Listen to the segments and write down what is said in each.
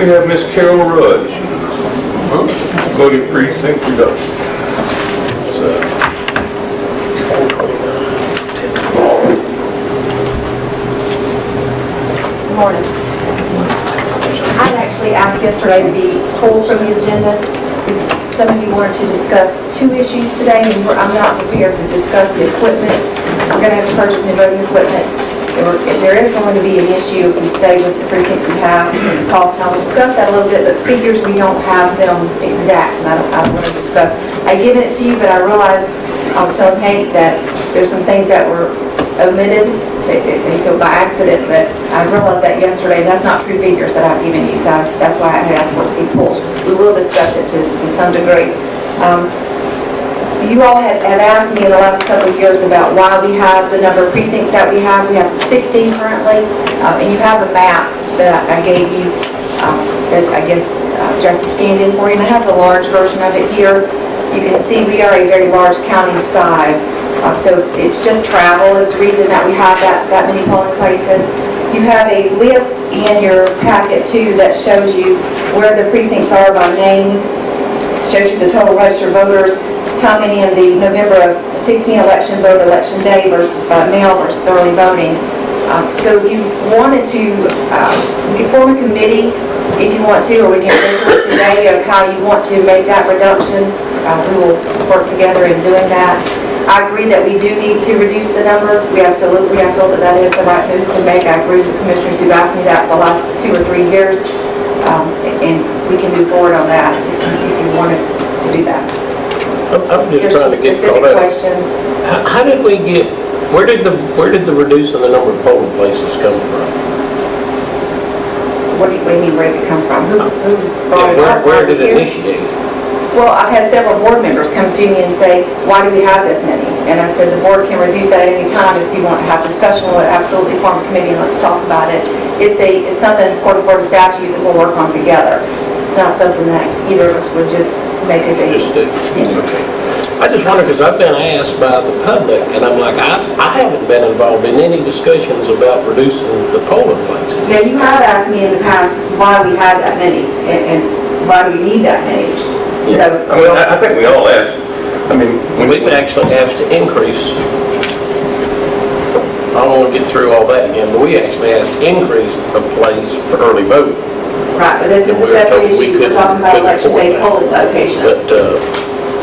we have Miss Carol Rudge, voting precinct reduction. Good morning. I actually asked yesterday to be pulled from the agenda because some of you wanted to discuss two issues today, and I'm not prepared to discuss the equipment. I'm going to have to purchase new voting equipment. There is going to be an issue if we stay with the precincts we have and the cost. And I'll discuss that a little bit, but figures, we don't have them exact, and I don't want to discuss. I given it to you, but I realized, I was telling Hank that there's some things that were omitted, and so by accident, but I realized that yesterday. That's not true figures that I've given you, so that's why I had asked for it to be pulled. We will discuss it to some degree. You all have asked me in the last couple of years about why we have the number of precincts that we have. We have 16 currently, and you have a map that I gave you that I guess Jackie scanned in for you, and I have the large version of it here. You can see we are a very large county size. So it's just travel is the reason that we have that many polling places. You have a list in your packet too that shows you where the precincts are by name, shows you the total registered voters, how many in the November of 16 election vote election day versus mail versus early voting. So if you wanted to, we can form a committee if you want to, or we can go through it today of how you want to make that reduction. We will work together in doing that. I agree that we do need to reduce the number. We absolutely, I feel that that is the right move to make. I agree with the commissioners who've asked me that for the last 2 or 3 years, and we can move forward on that if you wanted to do that. I'm just trying to get specific questions. How did we get? Where did the reducing the number of polling places come from? What do you mean? Where did it come from? Who brought it up? Where did it initiate? Well, I've had several board members come to me and say, why do we have this many? And I said, the board can reduce that at any time. If you want to have discussion, we'll absolutely form a committee and let's talk about it. It's something according to statute that we'll work on together. It's not something that either of us would just make as a... Just do. Yes. Okay. I just wonder, because I've been asked by the public, and I'm like, I haven't been involved in any discussions about reducing the polling places. Now, you have asked me in the past why we have that many and why do we need that many. Yeah. So, I mean, I think we all ask. I mean, We've actually asked to increase, I don't want to get through all that again, but we actually asked to increase the place for early voting. right, but this is a separate issue. We're talking about election day polling locations. But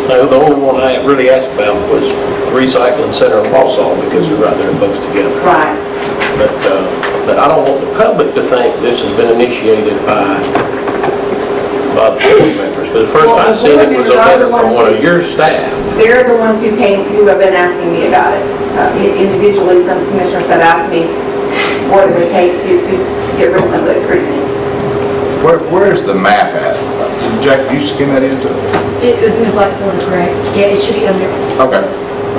no, the only one I really asked about was recycling center of Walsall, because we're right there both together. Right. But I don't want the public to think this has been initiated by the board members. But the first time I seen it was a letter from one of your staff. They're the ones who have been asking me about it. Individually, some commissioners have asked me what it would take to get rid of some of those precincts. Where's the map at? Jack, you scan that into? It was in the black folder, correct? Yeah, it should be under. Okay.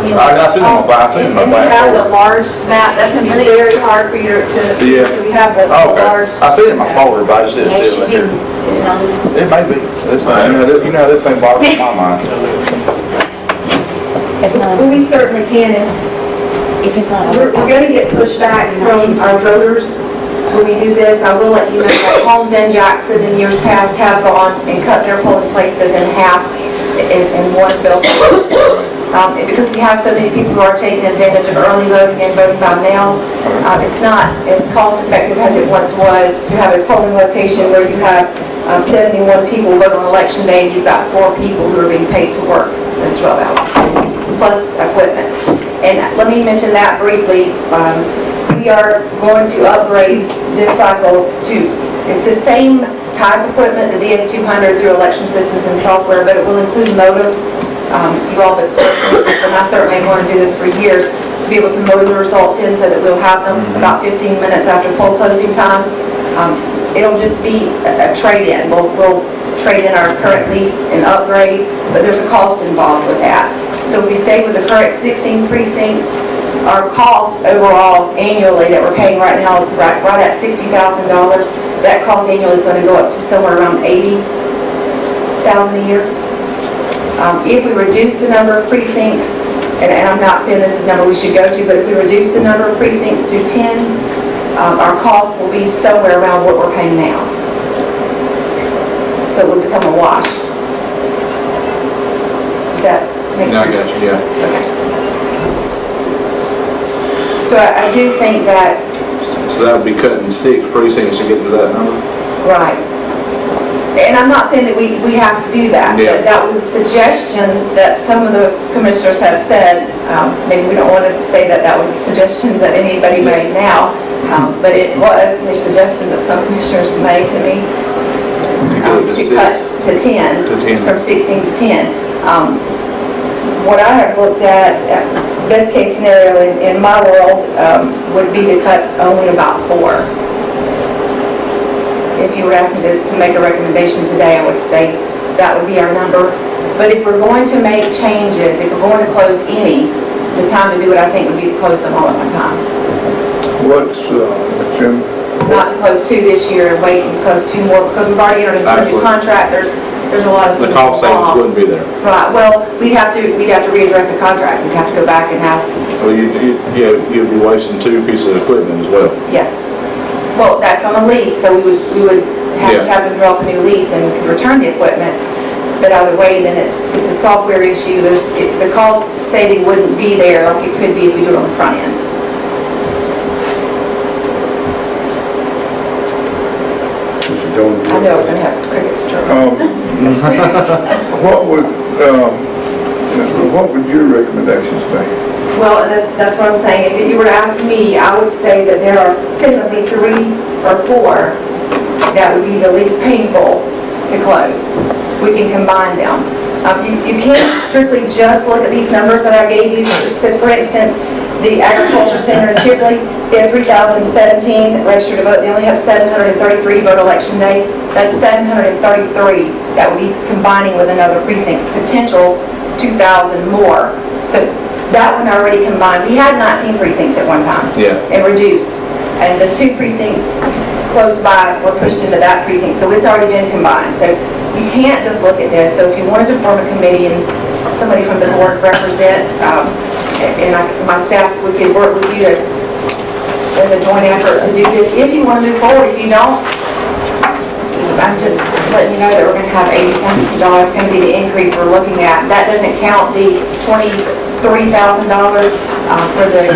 I seen it on black, And we have the large map. That's going to be very hard for you to. Yeah. So we have the Okay. large. I see it in my folder, but I just didn't Yeah, it see should it be. in here. It's not. It may be. It's not, you know, this thing boggles my mind. If not, Well, we certainly can. And if it's not. we're going to get pushback from our voters when we do this. I will let you know that Holmes and Jackson in years past have gone and cut their polling places in half in one bill. And because we have so many people who are taking advantage of early voting and voting by mail, it's not as cost effective as it once was to have a polling location where you have 71 people vote on election day and you've got 4 people who are being paid to work those 12 hours, plus equipment. And let me mention that briefly. We are going to upgrade this cycle to, it's the same type of equipment, the DS200 through election systems and software, but it will include modems. You all have expressed, and I certainly am going to do this for years, to be able to modem the results in so that we'll have them about 15 minutes after poll closing time. It'll just be a trade-in. We'll trade in our current lease and upgrade, but there's a cost involved with that. So if we stay with the current 16 precincts, our cost overall annually that we're paying right now is right at $60,000. That cost annually is going to go up to somewhere around $80,000 a year. If we reduce the number of precincts, and I'm not saying this is the number we should go to, but if we reduce the number of precincts to 10, our cost will be somewhere around what we're paying now. so it would become a wash. Does that make No, I sense? got you, yeah. Okay. So I do think that, So that would be cutting 6 precincts to get to that number? right. And I'm not saying that we have to do that. Yeah. But that was a suggestion that some of the commissioners have said. Maybe we don't want to say that that was a suggestion that anybody made now, but it was a suggestion that some commissioners made to me. go to To 6. cut to 10. To 10. From 16 to 10. What I have looked at, best case scenario in my world, would be to cut only about 4. If you were asking to make a recommendation today, I would say that would be our number. But if we're going to make changes, if we're going to close any, the time to do it, I think, would be to close them all at one time. What's, Jim? Not to close 2 this year and wait and close 2 more, because we've already entered into a new Absolutely. contract, there's a lot of. The cost savings wouldn't be there. Right, well, we'd have to readdress the contract, we'd have to go back and ask, Well, you'd be wasting 2 pieces of equipment as well. yes. Well, that's on a lease, so we would have to Yeah. have them draw up a new lease and we could return the equipment. But either way, then it's a software issue, the cost saving wouldn't be there like it could be if we do it on the front end. I know it's gonna have crickets chirp. What would your recommendations be? Well, that's what I'm saying. If you were to ask me, I would say that there are typically 3 or 4 that would be the least painful to close. We can combine them. You can't strictly just look at these numbers that I gave you, because for instance, the Agriculture Center in Chipley, they have 3,017 registered to vote. They only have 733 vote election day. That's 733 that would be combining with another precinct, potential 2,000 more. So that one already combined. We had 19 precincts at one time. Yeah. And reduced. And the 2 precincts close by were pushed into that precinct, so it's already been combined. So you can't just look at this. So if you wanted to form a committee and somebody from the board represent, and my staff, we could work with you as a joint effort to do this, if you want to move forward. If you don't, I'm just letting you know that we're going to have $80,000 going to be the increase we're looking at. That doesn't count the $23,000 for the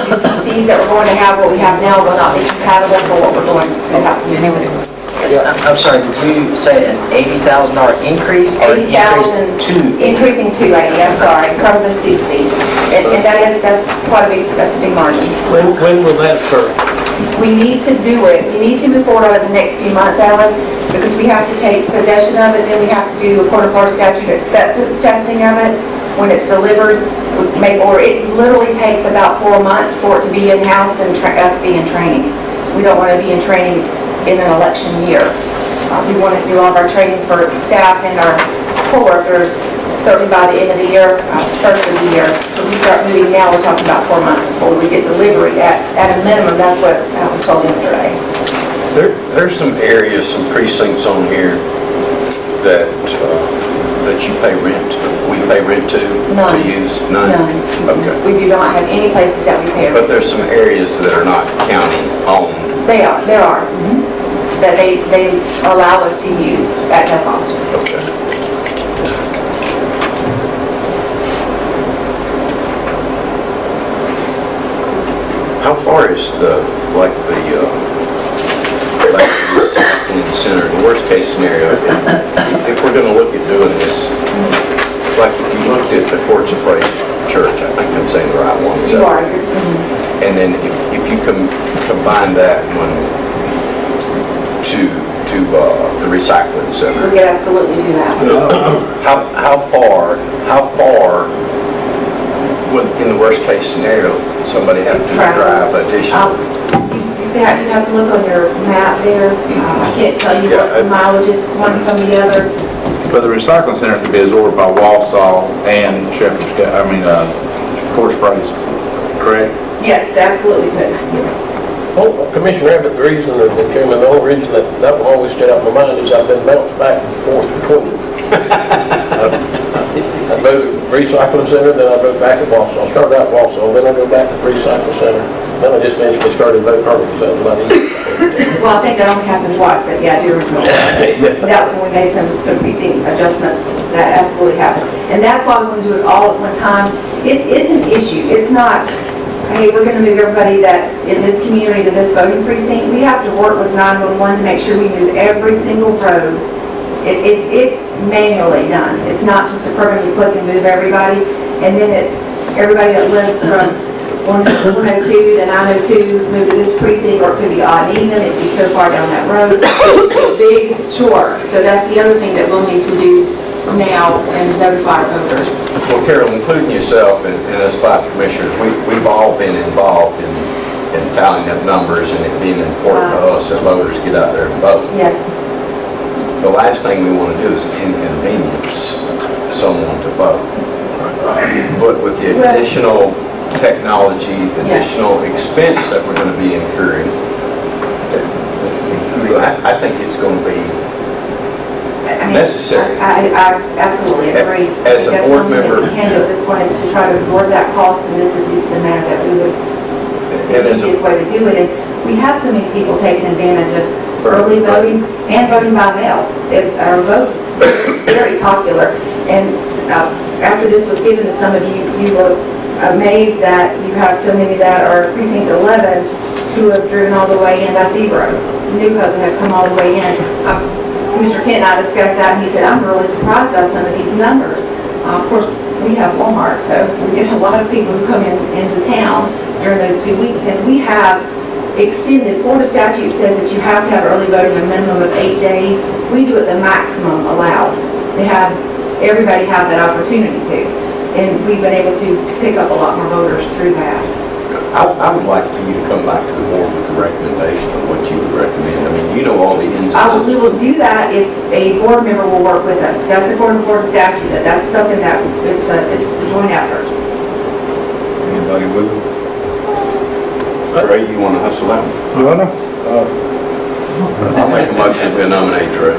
BOCCs that we're going to have. What we have now will not be compatible for what we're going to have to move to. I'm sorry, did you say an $80,000 increase or an increase to? Increasing to 80, I'm sorry, from the 60. And that's quite a big margin. When will that occur? We need to do it. We need to move forward over the next few months, Alan, because we have to take possession of it, then we have to do a Court of Florida statute acceptance testing of it. When it's delivered, or it literally takes about 4 months for it to be in-house and us be in training. We don't want to be in training in an election year. We want to do all of our training for staff and our co-workers, certainly by the end of the year, first of the year. So we start moving now, we're talking about 4 months before we get delivery. At a minimum, that's what I was told yesterday. There's some areas, some precincts on here that you pay rent. We pay rent to None. use? None? Okay. We do not have any places that we pay. But there's some areas that are not county owned. There are. That they allow us to use at no cost. Okay. How far is the recycling center, the worst case scenario, if we're gonna look at doing this, like if you looked at the Courts of Praise Church, I think I'm saying the right one. You are. And then if you combine that one to the recycling We center, could absolutely do that. how far would, in the worst case scenario, somebody has to drive additional? You have to look on your map there. I can't tell you what the mileage is one from the other. But the recycling center could be absorbed by Walsall and Court of Praise, correct? Yes, it absolutely could. Well, Commissioner Abbott, the reason, and Chairman, the only reason that one always stayed out in my mind is I've been bounced back and forth between them. I voted recycling center, then I voted back at Walsall. I started out at Walsall, then I go back to recycling center. Then I just eventually started voting Harvey because that was about easy. Well, I think that only happened twice, but yeah, I do remember. That was when we made some precinct adjustments. That absolutely happened. And that's why we want to do it all at one time. It's an issue. It's not, hey, we're going to move everybody that's in this community to this voting precinct. We have to work with 911 to make sure we move every single road. It's manually done. It's not just a program you click and move everybody. And then it's everybody that lives from 102 to 902 move to this precinct, or it could be odd and even, it'd be so far down that road. It's a big chore. So that's the other thing that we'll need to do now and notify our voters. Well, Carol, including yourself and us 5 commissioners, we've all been involved in tallying up numbers and it being important to us that voters get out there and vote. Yes. The last thing we want to do is inconvenience someone to vote. But with the additional technology, the additional expense that we're going to be incurring, I think it's going to be necessary. I absolutely agree. As a board member, the can do at this point is to try to absorb that cost, and this is the manner that we would, the easiest way to do it. And we have so many people taking advantage of early voting and voting by mail. Our vote is very popular. And after this was given to some of you, you were amazed that you have so many that are precinct 11 who have driven all the way in. That's Ebro. New Hope have come all the way in. Commissioner Kent and I discussed that, and he said, I'm really surprised about some of these numbers. Of course, we have Walmart, so we get a lot of people who come into town during those 2 weeks, and we have extended. Florida statute says that you have to have early voting a minimum of 8 days. We do it the maximum allowed to have everybody have that opportunity to. And we've been able to pick up a lot more voters through that. I would like for you to come back to the board with a recommendation of what you would recommend. I mean, you know all the ins and outs. We will do that if a board member will work with us. That's according to Florida statute. That's something that it's a joint effort. Anybody with it? Ray, you want to hustle out? You wanna? I'll make a motion to nominate Trey.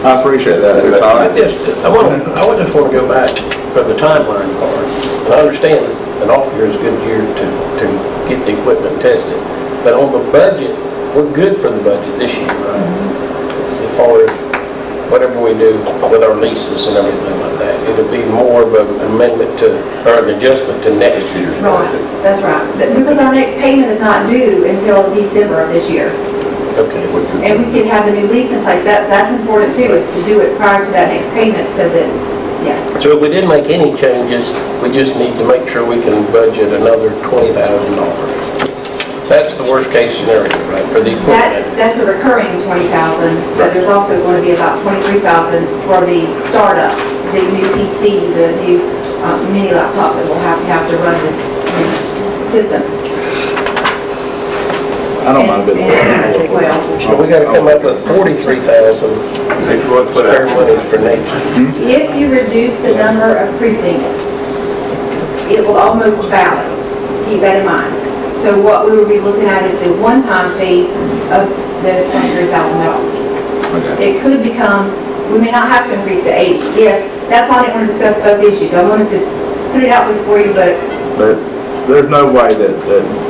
I appreciate that. I just want to go back for the timeline part. And I understand an off year is a good year to get the equipment tested. But on the budget, we're good for the budget this year, right? As far as whatever we do with our leases and everything like that, it'll be more of an amendment to, or an adjustment to next year's Right, budget. that's right. Because our next payment is not due until December of this year. Okay. And we can have the new lease in place. That's important too, is to do it prior to that next payment so that, yeah. So if we didn't make any changes, we just need to make sure we can budget another $20,000. That's the worst case scenario, right, for the equipment? That's a recurring 20,000, but there's also going to be about 23,000 for the startup, the new PC, the new mini laptops that we'll have to run this system. I don't mind a bit As more. well. So we gotta come up with 43,000 spare monies for next year. If you reduce the number of precincts, it will almost balance. Keep that in mind. So what we will be looking at is the one-time fee of the $23,000. Okay. It could become, we may not have to increase to 80 if, that's why I didn't want to discuss both issues. I wanted to put it out before you, but But there's no way that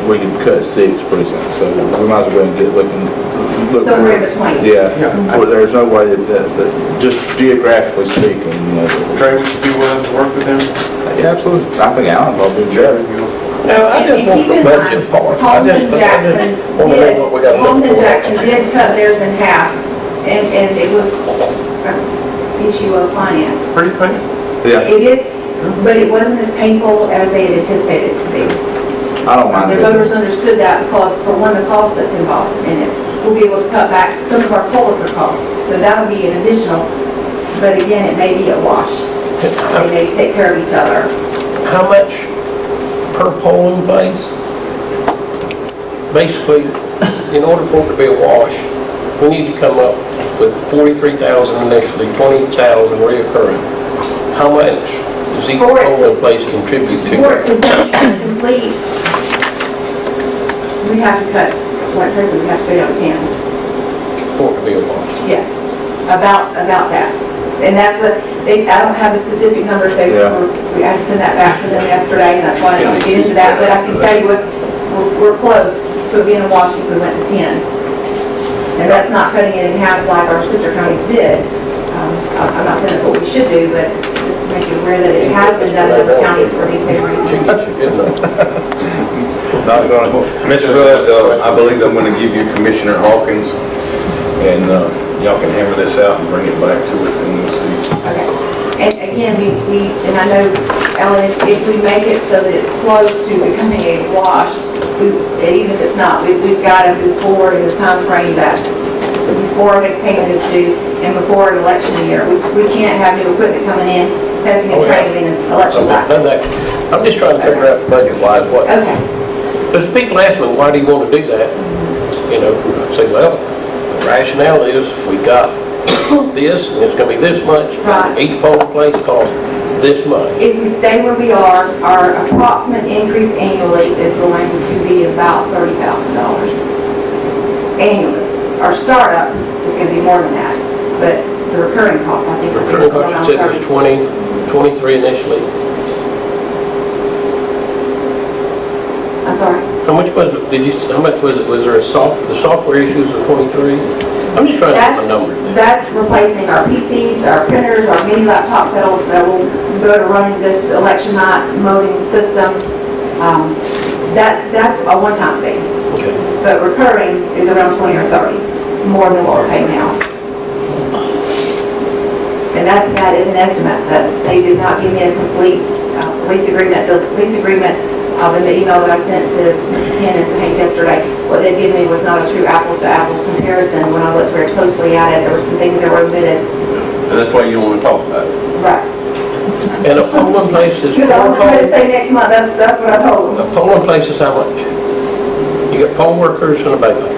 we can cut 6 precincts, so we might as well get looking. somewhere in between. Yeah, there's no way that just geographically speaking, you know. Trey, would you be willing to work with them? Yeah, absolutely. I think Alan will do better. Now, I just want the budget part. I Holmes just and Jackson want to know what we got to Holmes look and for. Jackson did cut theirs in half, and it was an issue of finance. Pretty painful. Yeah, It is, but it wasn't as painful as they had anticipated it to be. I don't mind The it. voters understood that because for one of the costs that's involved in it, we'll be able to cut back some of our poll-worker costs. So that'll be an additional, but again, it may be a wash. They may take care of each other. How much per polling place? Basically, in order for it to be a wash, we need to come up with 43,000 initially, 20,000 reoccurring. How much does each For it to- polling place contribute For it to? to be complete, we have to cut, like Chris said, we have to go down to 10. For it to be a wash? Yes, about that. And that's what, I don't have the specific numbers, we had to send that back to them yesterday, and that's why I don't get into that, but I can tell you we're close. so it'd be in a wash if we went to 10. And that's not cutting it in half like our sister counties did. I'm not saying that's what we should do, but just to make you aware that it has been done in other counties for these same reasons. Good enough. Not gonna, Mr. Hood, I believe I'm gonna give you Commissioner Hawkins, and y'all can hammer this out and bring it back to us, and we'll see. Okay. And again, and I know, Ellen, if we make it so that it's close to becoming a wash, even if it's not, we've got to move forward in the time frame that before next payment is due and before an election year. We can't have new equipment coming in, testing and training, and elections out. I'm just trying to figure out budget-wise what. Okay. Because people ask me, why do you want to do that? You know, I say, well, the rationale is we got this, and it's going to be this much. Right. Each polling place costs this much. If we stay where we are, our approximate increase annually is going to be about $30,000 annually. Our startup is going to be more than that, but the recurring cost, I think, Recurring cost, you said was 20, 23 initially. I'm sorry. How much was it, how much was it, was there the software issues of 23? I'm just trying to get my number. That's replacing our PCs, our printers, our mini laptops that will go to running this election night voting system. That's a one-time thing. Okay. But recurring is around 20 or 30, more than what we're paying now. And that is an estimate. They did not give me a complete lease agreement. The lease agreement in the email that I sent to Mr. Ken and to Hank yesterday, what they gave me was not a true apples-to-apples comparison. When I looked very closely at it, there were some things that were omitted. And that's why you don't wanna talk about it. Right. And a polling place is Because I was going to four say next month, that's what I told them. A polling place is how much? You got poll workers and a bailiff.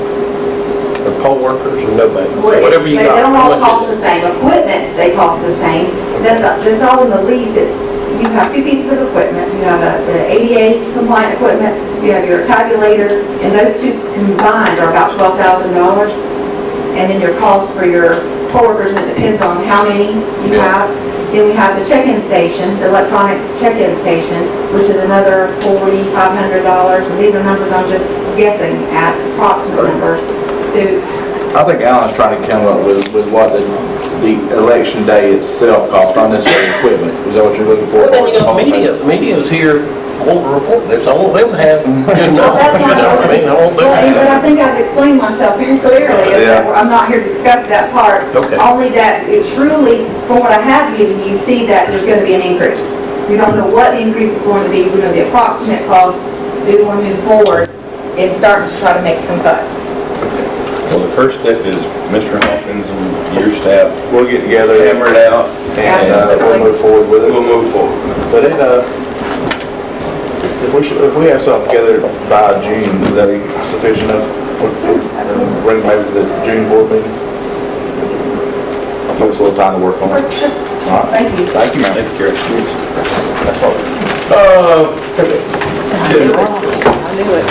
Or poll workers and no bailiff. Well, Whatever you they got. don't How all much cost is the it? same. Equipment, they cost the same. That's all in the lease. You have two pieces of equipment. You have the ADA compliant equipment, you have your tabulator, and those two combined are about $12,000. And then your cost for your poll workers, and it depends on how many you have. Then we have the check-in station, the electronic check-in station, which is another $4,500. And these are numbers I'm just guessing at, approximate numbers. So I think Alan's trying to come up with what the election day itself costs, not necessarily equipment. Is that what you're looking for? Well, then you got media's here, want to report this, I want them to have good well, numbers, that's you know what I mean? I want them to but I have. think I've explained myself very clearly. Yeah. I'm not here to discuss that part. Okay. Only that it truly, from what I have given you, see that there's going to be an increase. We don't know what the increase is going to be. We know the approximate cost. We want to move forward and start to try to make some cuts. Well, the first step is Mr. Hawkins and your staff, We'll get together, hammer it out, and we'll move forward with it. we'll move forward. But if we have something together by June, is that sufficient enough? Bring it maybe to the June board meeting? Give us a little time to work on it. Sure. All right. Thank you. Thank you, ma'am. Thank you, Gary. I knew it.